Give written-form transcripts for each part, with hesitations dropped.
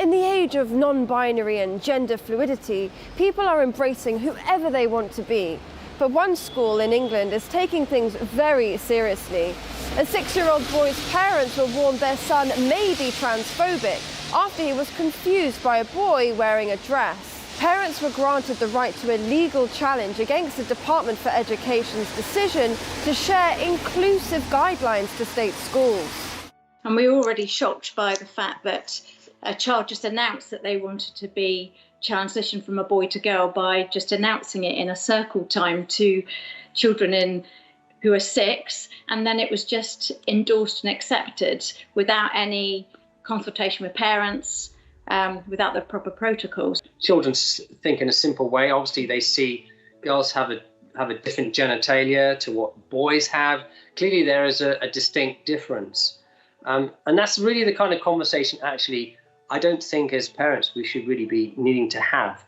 In the age of non-binary and gender fluidity, people are embracing whoever they want to be. But one school in England is taking things very seriously. A 6-year-old boy's parents were warned their son may be transphobic after he was confused by a boy wearing a dress. Parents were granted the right to a legal challenge against the Department for Education's decision to share inclusive guidelines to state schools. And we were already shocked by the fact that a child just announced that they wanted to be transitioned from a boy to girl by just announcing it in a circle time to children who are 6, and then it was just endorsed and accepted without any consultation with parents, without the proper protocols. Children think in a simple way. Obviously, they see girls have a different genitalia to what boys have. Clearly, there is a distinct difference, and that's really the kind of conversation actually I don't think as parents we should really be needing to have,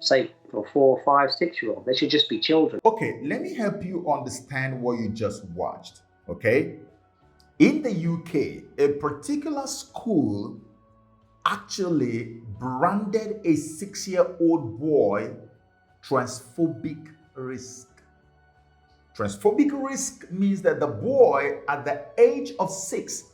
say, for 4, 5, 6-year-old. They should just be children. Okay, let me help you understand what you just watched, okay? In the UK, a particular school actually branded a 6-year-old boy Transphobic Risk. Transphobic Risk means that the boy at the age of 6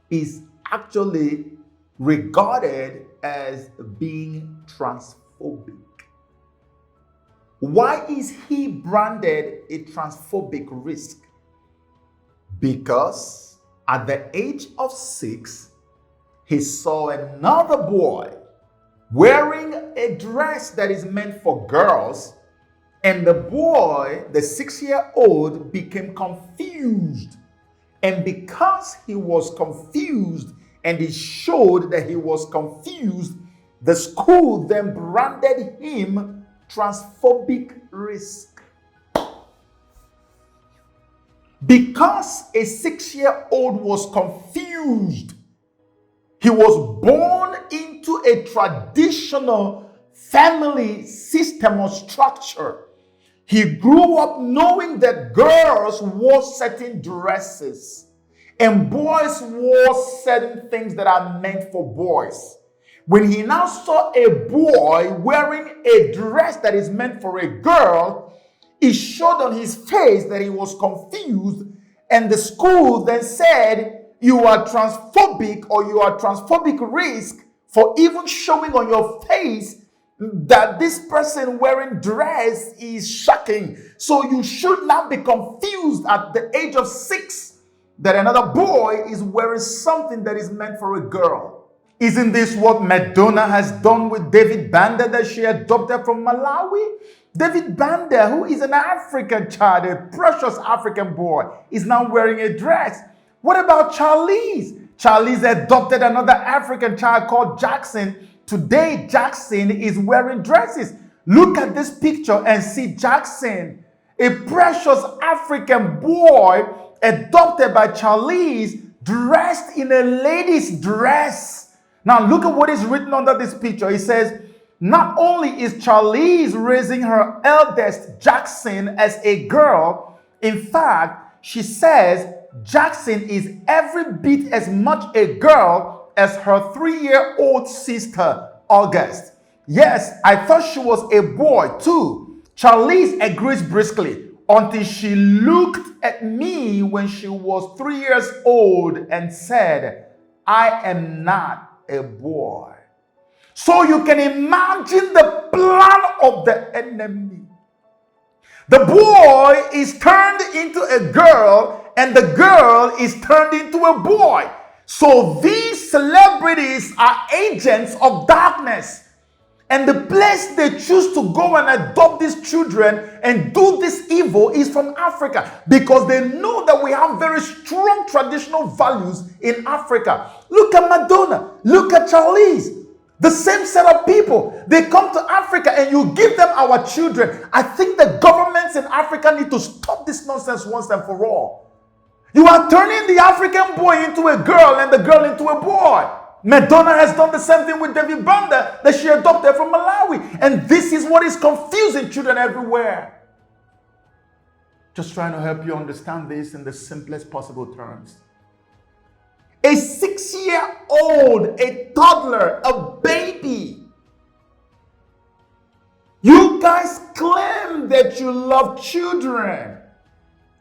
is actually regarded as being transphobic. Why is he branded a transphobic risk? Because at the age of 6, he saw another boy wearing a dress that is meant for girls, and the boy, the 6-year-old, became confused. And because he was confused, and he showed that he was confused, the school then branded him Transphobic Risk. Because a 6-year-old was confused, he was born into a traditional family system or structure. He grew up knowing that girls wore certain dresses and boys wore certain things that are meant for boys. When he now saw a boy wearing a dress that is meant for a girl, it showed on his face that he was confused, and the school then said, you are transphobic, or you are transphobic risk for even showing on your face that this person wearing dress is shocking. So you should not be confused at the age of 6 that another boy is wearing something that is meant for a girl. Isn't this what Madonna has done with David Banda that she adopted from Malawi? David Banda, who is an African child, a precious African boy, is now wearing a dress. What about Charlize? Charlize adopted another African child called Jackson. Today, Jackson is wearing dresses. Look at this picture and see Jackson, a precious African boy adopted by Charlize, dressed in a lady's dress. Now look at what is written under this picture. It says, not only is Charlize raising her eldest Jackson as a girl, in fact, she says Jackson is every bit as much a girl as her 3-year-old sister, August. Yes, I thought she was a boy too. Charlize agrees briskly until she looked at me when she was 3 years old and said, I am not a boy. So you can imagine the plan of the enemy. The boy is turned into a girl, and the girl is turned into a boy. So these celebrities are agents of darkness. And the place they choose to go and adopt these children and do this evil is from Africa, because they know that we have very strong traditional values in Africa. Look at Madonna. Look at Charlize. The same set of people. They come to Africa and you give them our children. I think the governments in Africa need to stop this nonsense once and for all. You are turning the African boy into a girl and the girl into a boy. Madonna has done the same thing with David Banda that she adopted from Malawi. And this is what is confusing children everywhere. Just trying to help you understand this in the simplest possible terms. A 6-year-old, a toddler, a baby. You guys claim that you love children.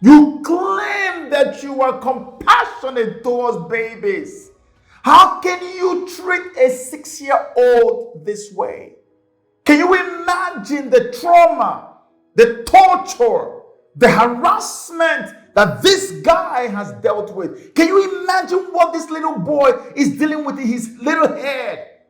You claim that you are compassionate towards babies. How can you treat a 6-year-old this way? Can you imagine the trauma, the torture, the harassment that this guy has dealt with? Can you imagine what this little boy is dealing with in his little head?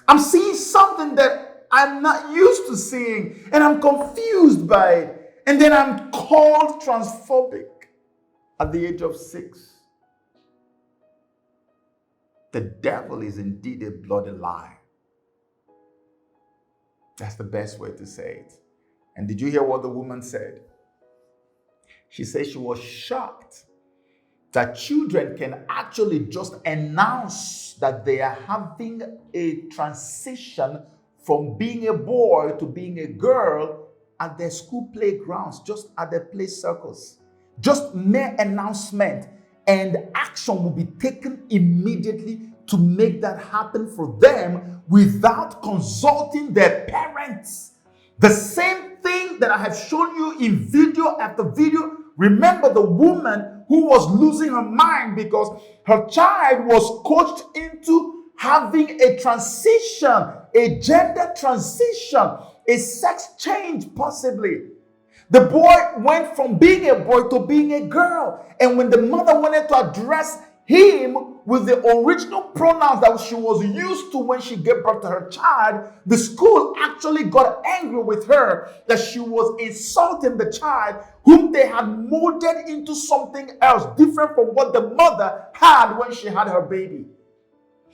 I'm seeing something that I'm not used to seeing, and I'm confused by it. And then I'm called transphobic at the age of 6. The devil is indeed a bloody lie. That's the best way to say it. And did you hear what the woman said? She said she was shocked that children can actually just announce that they are having a transition from being a boy to being a girl at their school playgrounds, just at their play circles. Just mere announcement, and action will be taken immediately to make that happen for them without consulting their parents. The same thing that I have shown you in video after video. Remember the woman who was losing her mind because her child was coached into having a transition, a gender transition, a sex change possibly. The boy went from being a boy to being a girl. And when the mother wanted to address him with the original pronouns that she was used to when she gave birth to her child, the school actually got angry with her that she was insulting the child whom they had molded into something else different from what the mother had when she had her baby.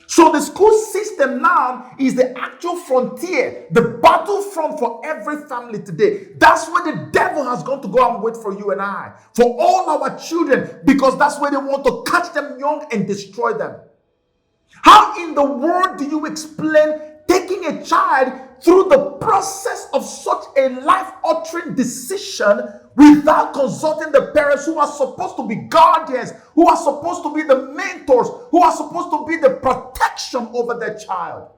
So the school system now is the actual frontier, the battlefront for every family today. That's where the devil has gone to go and wait for you and I, for all our children, because that's where they want to catch them young and destroy them. How in the world do you explain taking a child through the process of such a life-altering decision without consulting the parents who are supposed to be guardians, who are supposed to be the mentors, who are supposed to be the protection over their child?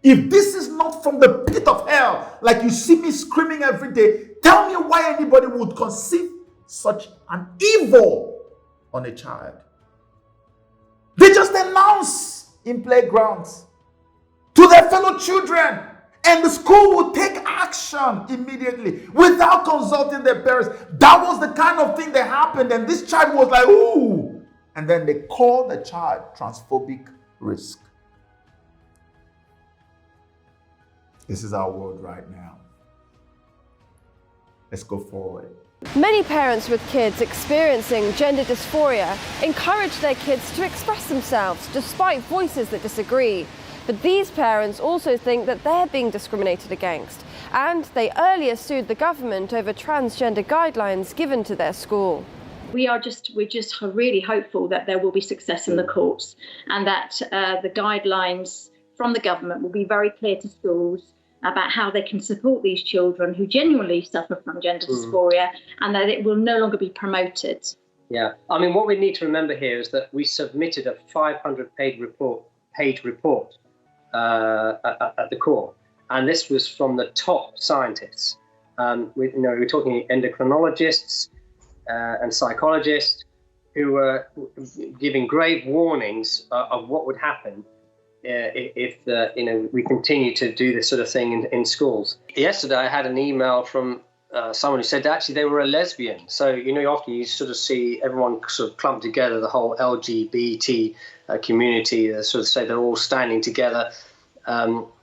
If this is not from the pit of hell, like you see me screaming every day, tell me why anybody would conceive such an evil on a child. They just announce in playgrounds to their fellow children, and the school will take action immediately without consulting their parents. That was the kind of thing that happened, and this child was like, ooh. And then they called the child transphobic risk. This is our world right now. Let's go forward. Many parents with kids experiencing gender dysphoria encourage their kids to express themselves despite voices that disagree. But these parents also think that they're being discriminated against, and they earlier sued the government over transgender guidelines given to their school. We're just really hopeful that there will be success in the courts, and that the guidelines from the government will be very clear to schools about how they can support these children who genuinely suffer from gender dysphoria, and that it will no longer be promoted. Yeah, I mean, what we need to remember here is that we submitted a 500-page report at the core, and this was from the top scientists. We're talking endocrinologists and psychologists who were giving grave warnings of what would happen if we continue to do this sort of thing in schools. Yesterday, I had an email from someone who said actually they were a lesbian. So often you sort of see everyone sort of clumped together, the whole LGBT community, sort of say they're all standing together,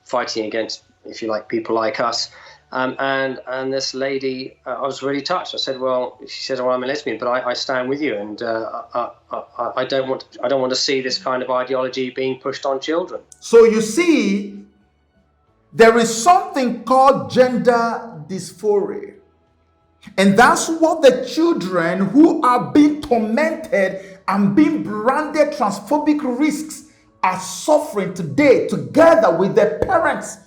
fighting against, if you like, people like us. And this lady, I was really touched. I said, she said, I'm a lesbian, but I stand with you, and I don't want to see this kind of ideology being pushed on children. So you see, there is something called gender dysphoria, and that's what the children who are being tormented and being branded transphobic risks are suffering today, together with their parents.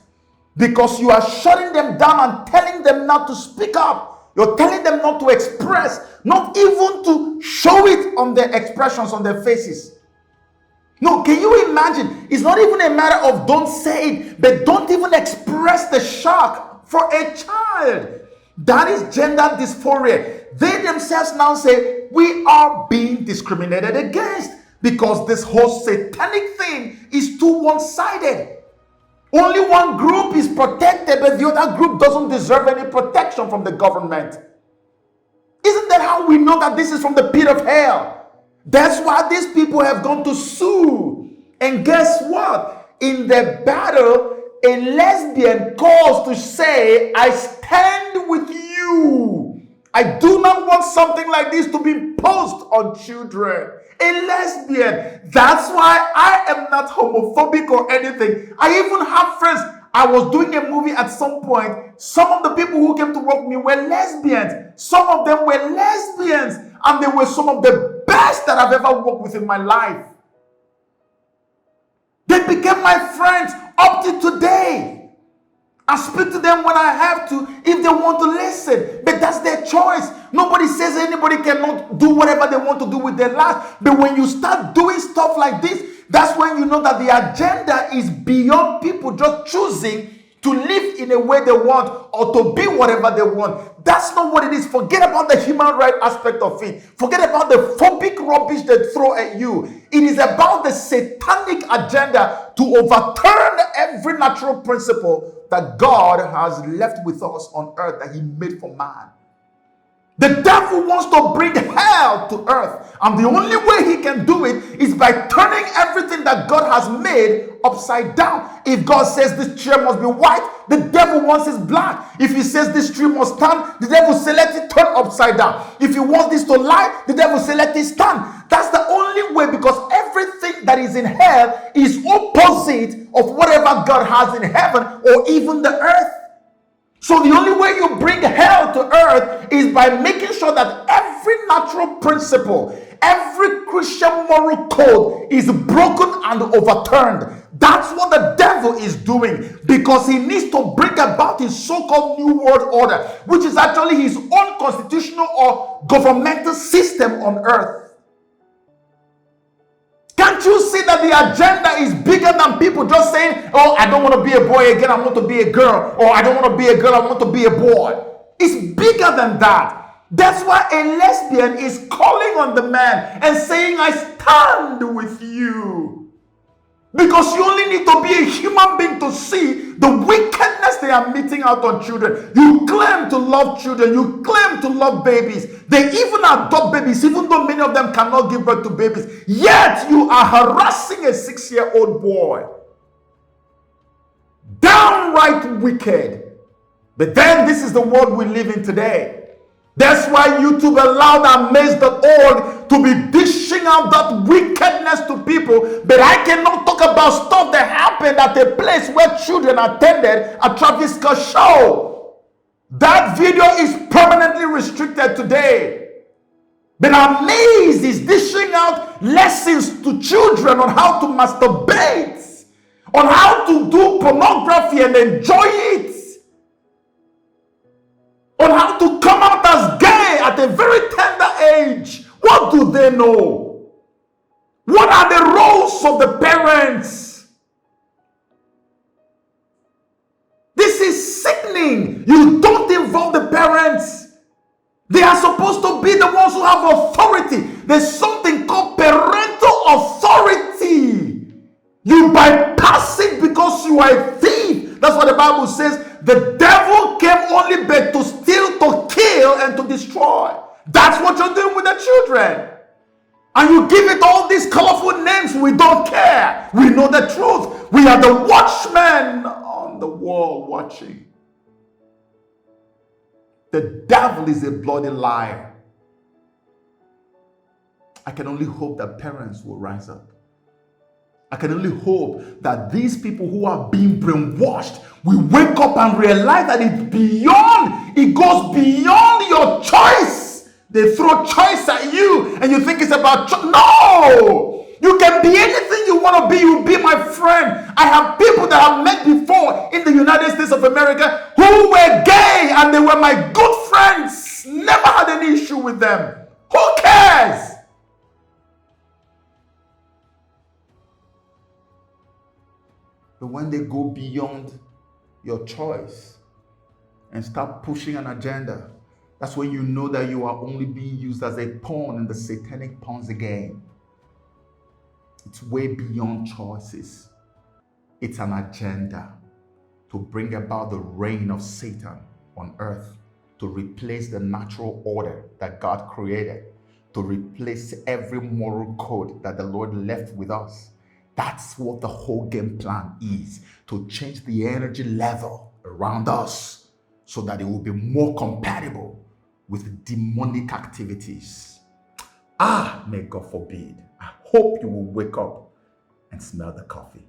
Because you are shutting them down and telling them not to speak up. You're telling them not to express, not even to show it on their expressions, on their faces. No, can you imagine? It's not even a matter of don't say it, but don't even express the shock for a child. That is gender dysphoria. They themselves now say, we are being discriminated against because this whole satanic thing is too one-sided. Only one group is protected, but the other group doesn't deserve any protection from the government. Isn't that how we know that this is from the pit of hell? That's why these people have gone to sue. And guess what? In the battle, a lesbian calls to say, I stand with you. I do not want something like this to be imposed on children. A lesbian. That's why I am not homophobic or anything. I even have friends. I was doing a movie at some point. Some of the people who came to work with me were lesbians. Some of them were lesbians. And they were some of the best that I've ever worked with in my life. They became my friends up to today. I speak to them when I have to, if they want to listen. But that's their choice. Nobody says anybody cannot do whatever they want to do with their life. But when you start doing stuff like this, that's when you know that the agenda is beyond people just choosing to live in a way they want or to be whatever they want. That's not what it is. Forget about the human rights aspect of it. Forget about the phobic rubbish they throw at you. It is about the satanic agenda to overturn every natural principle that God has left with us on earth that he made for man. The devil wants to bring hell to earth, and the only way he can do it is by turning everything that God has made upside down. If God says this chair must be white, the devil wants it black. If he says this tree must stand, the devil says let it turn upside down. If he wants this to lie, the devil says let it stand. That's the only way, because everything that is in hell is opposite of whatever God has in heaven or even the earth. So the only way you bring hell to earth is by making sure that every natural principle, every Christian moral code is broken and overturned. That's what the devil is doing, because he needs to bring about his so-called New World Order, which is actually his own constitutional or governmental system on earth. Can't you see that the agenda is bigger than people just saying, oh, I don't want to be a boy again, I want to be a girl. Or I don't want to be a girl, I want to be a boy. It's bigger than that. That's why a lesbian is calling on the man and saying, I stand with you. Because you only need to be a human being to see the wickedness they are meting out on children. You claim to love children. You claim to love babies. They even adopt babies, even though many of them cannot give birth to babies. Yet you are harassing a 6-year-old boy. Downright wicked. But then this is the world we live in today. That's why YouTube allowed amaze.org to be dishing out that wickedness to people. But I cannot talk about stuff that happened at a place where children attended a Travis Scott show. That video is permanently restricted today. But Amaze is dishing out lessons to children on how to masturbate, on how to do pornography and enjoy it, on how to come out as gay at a very tender age. What do they know? What are the roles of the parents? This is sickening. You don't involve the parents. They are supposed to be the ones who have authority. There's something called parental authority. You bypass it because you are a thief. That's what the Bible says. The devil came only but to steal, to kill, and to destroy. That's what you're doing with the children. And you give it all these colorful names. We don't care. We know the truth. We are the watchmen on the wall watching. The devil is a bloody liar. I can only hope that parents will rise up. I can only hope that these people who are being brainwashed will wake up and realize that it goes beyond your choice. They throw choice at you and you think it's about choice. No! You can be anything you want to be. You be my friend. I have people that I've met before in the United States of America who were gay and they were my good friends. with them. Who cares? But when they go beyond your choice and start pushing an agenda, that's when you know that you are only being used as a pawn in the satanic Ponzi game. It's way beyond choices. It's an agenda to bring about the reign of Satan on earth, to replace the natural order that God created, to replace every moral code that the Lord left with us. That's what the whole game plan is, to change the energy level around us so that it will be more compatible with demonic activities. May God forbid. I hope you will wake up and smell the coffee.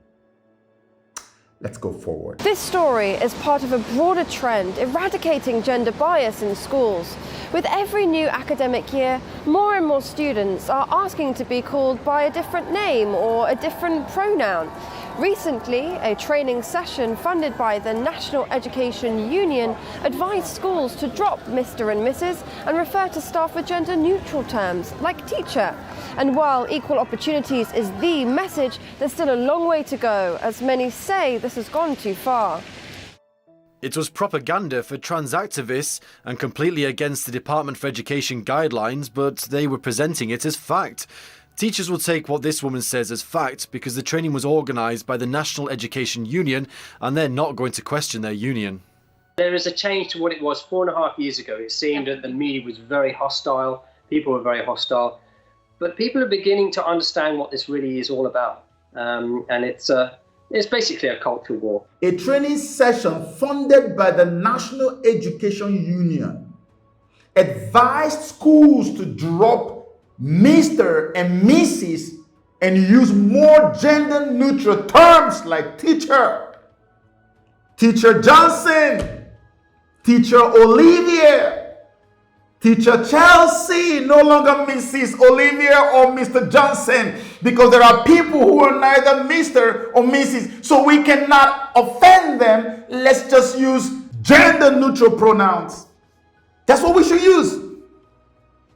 Let's go forward. This story is part of a broader trend eradicating gender bias in schools. With every new academic year, more and more students are asking to be called by a different name or a different pronoun. Recently, a training session funded by the National Education Union advised schools to drop Mr. and Mrs. and refer to staff with gender-neutral terms, like teacher. And while equal opportunities is the message, there's still a long way to go, as many say this has gone too far. It was propaganda for trans activists and completely against the Department for Education guidelines, but they were presenting it as fact. Teachers will take what this woman says as fact because the training was organised by the National Education Union and they're not going to question their union. There is a change to what it was 4.5 years ago. It seemed that the media was very hostile, people were very hostile, but people are beginning to understand what this really is all about. And it's basically a cultural war. A training session funded by the National Education Union advised schools to drop Mr. and Mrs. and use more gender neutral terms like teacher, Teacher Johnson, Teacher Olivia, Teacher Chelsea, no longer Mrs. Olivia or Mr. Johnson, because there are people who are neither Mr. or Mrs. So we cannot offend them. Let's just use gender neutral pronouns. That's what we should use.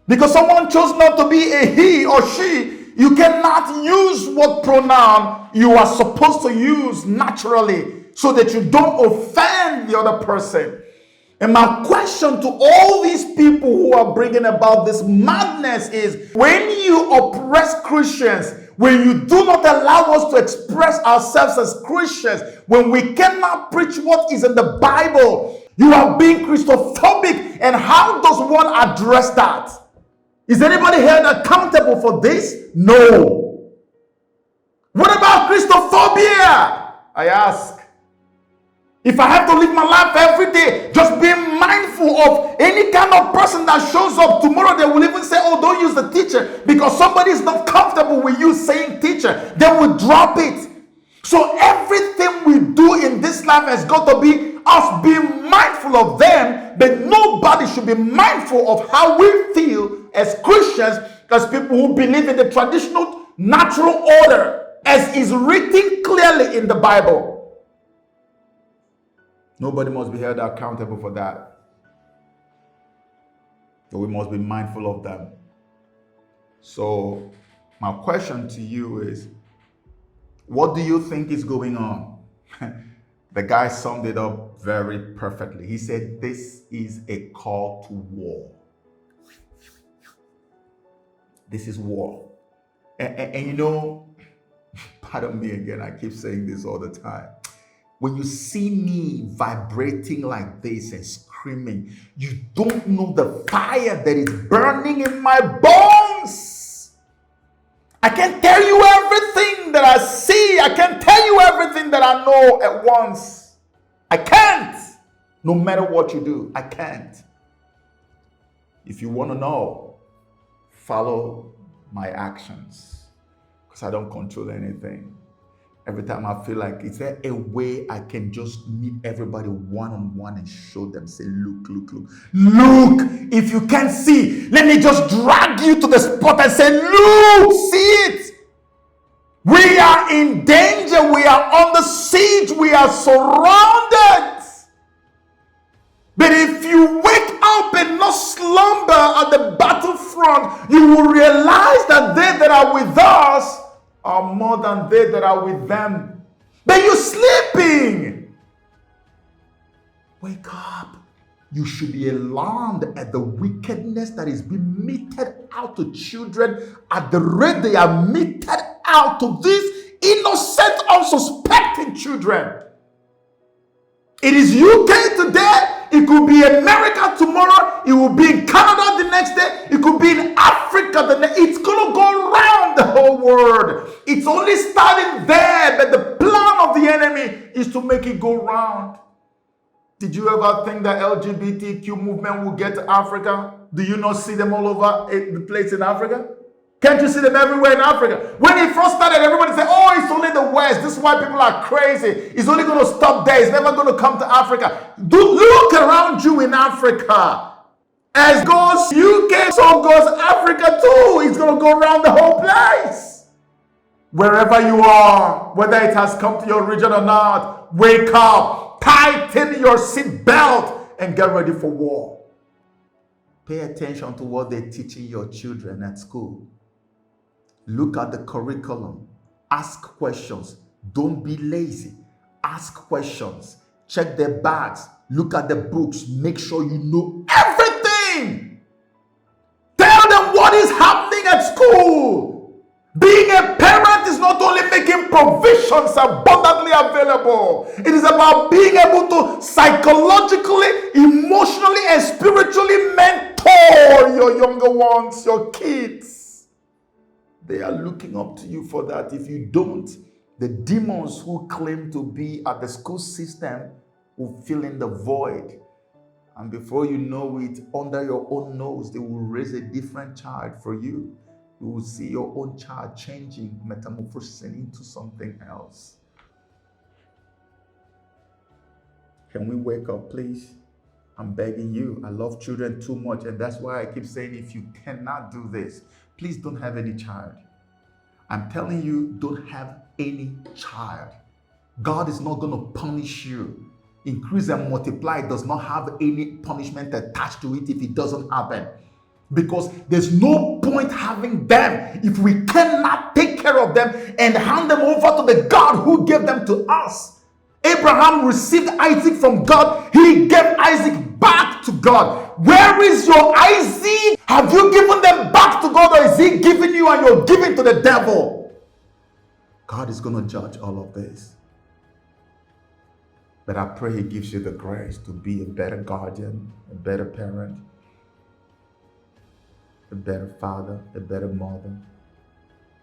Because someone chose not to be a he or she, you cannot use what pronoun you are supposed to use naturally so that you don't offend the other person. And my question to all these people who are bringing about this madness is, when you oppress Christians, when you do not allow us to express ourselves as Christians, when we cannot preach what is in the Bible, you are being Christophobic. And how does one address that? Is anybody held accountable for this? No. What about Christophobia? I ask. If I have to live my life every day, just being mindful of any kind of person that shows up, tomorrow they will even say, oh, don't use the teacher because somebody is not comfortable with you saying teacher. They will drop it. So everything we do in this life has got to be us being mindful of them, but nobody should be mindful of how we feel as Christians, as people who believe in the traditional natural order as is written clearly in the Bible. Nobody must be held accountable for that. So we must be mindful of them. So my question to you is, what do you think is going on? The guy summed it up very perfectly. He said, this is a call to war. This is war. And you know, pardon me again, I keep saying this all the time. When you see me vibrating like this and screaming, you don't know the fire that is burning in my bones. I can't tell you everything that I see. I can't tell you everything that I know at once. I can't. No matter what you do, I can't. If you want to know, follow my actions, because I don't control anything. Every time I feel like, is there a way I can just meet everybody one-on-one and show them, say, look, if you can't see, let me just drag you to the spot and say, look, see it. We are in danger. We are on the siege. We are surrounded. But if you wake up and not slumber at the battlefront, you will realize that they that are with us are more than they that are with them. But you're sleeping. Wake up. You should be alarmed at the wickedness that is being meted out to children at the rate they are meted out to these innocent, unsuspecting children. It is UK today, it could be America tomorrow, it will be in Canada the next day, it could be in Africa the next. It's going to go around the whole world. It's only starting there, but the plan of the enemy is to make it go round. Did you ever think that LGBTQ movement will get to Africa? Do you not see them all over the place in Africa? Can't you see them everywhere in Africa? When it first started, everybody said, oh, it's only the West. This is why people are crazy. It's only going to stop there. It's never going to come to Africa. Look around you in Africa. As goes UK, so goes Africa too. It's going to go around the whole place. Wherever you are, whether it has come to your region or not, wake up, tighten your seat belt, and get ready for war. Pay attention to what they're teaching your children at school. Look at the curriculum. Ask questions. Don't be lazy. Ask questions. Check their bags. Look at the books. Make sure you know everything. Tell them what is happening at school. Being a parent is not only making provisions abundantly available. It is about being able to psychologically, emotionally, and spiritually mentor your younger ones, your kids. They are looking up to you for that. If you don't, the demons who claim to be at the school system will fill in the void. And before you know it, under your own nose, they will raise a different child for you. You will see your own child changing, metamorphosing into something else. Can we wake up, please? I'm begging you. I love children too much, and that's why I keep saying, if you cannot do this, please don't have any child. I'm telling you, don't have any child. God is not going to punish you. Increase and multiply does not have any punishment attached to it if it doesn't happen. Because there's no point having them if we cannot take care of them and hand them over to the God who gave them to us. Abraham received Isaac from God. He gave Isaac back to God. Where is your Isaac? Have you given them back to God, or is he giving you and you're giving to the devil? God is going to judge all of this. But I pray he gives you the grace to be a better guardian, a better parent, a better father, a better mother,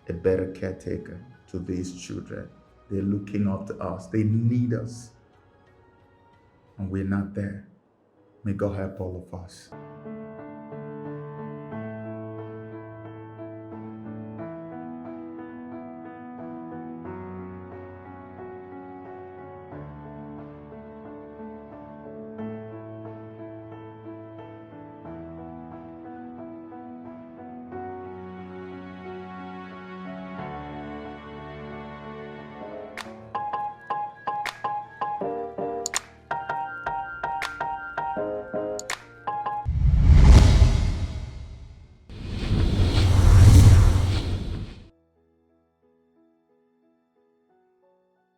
a better caretaker to these children. They're looking up to us. They need us. And we're not there. May God help all of us.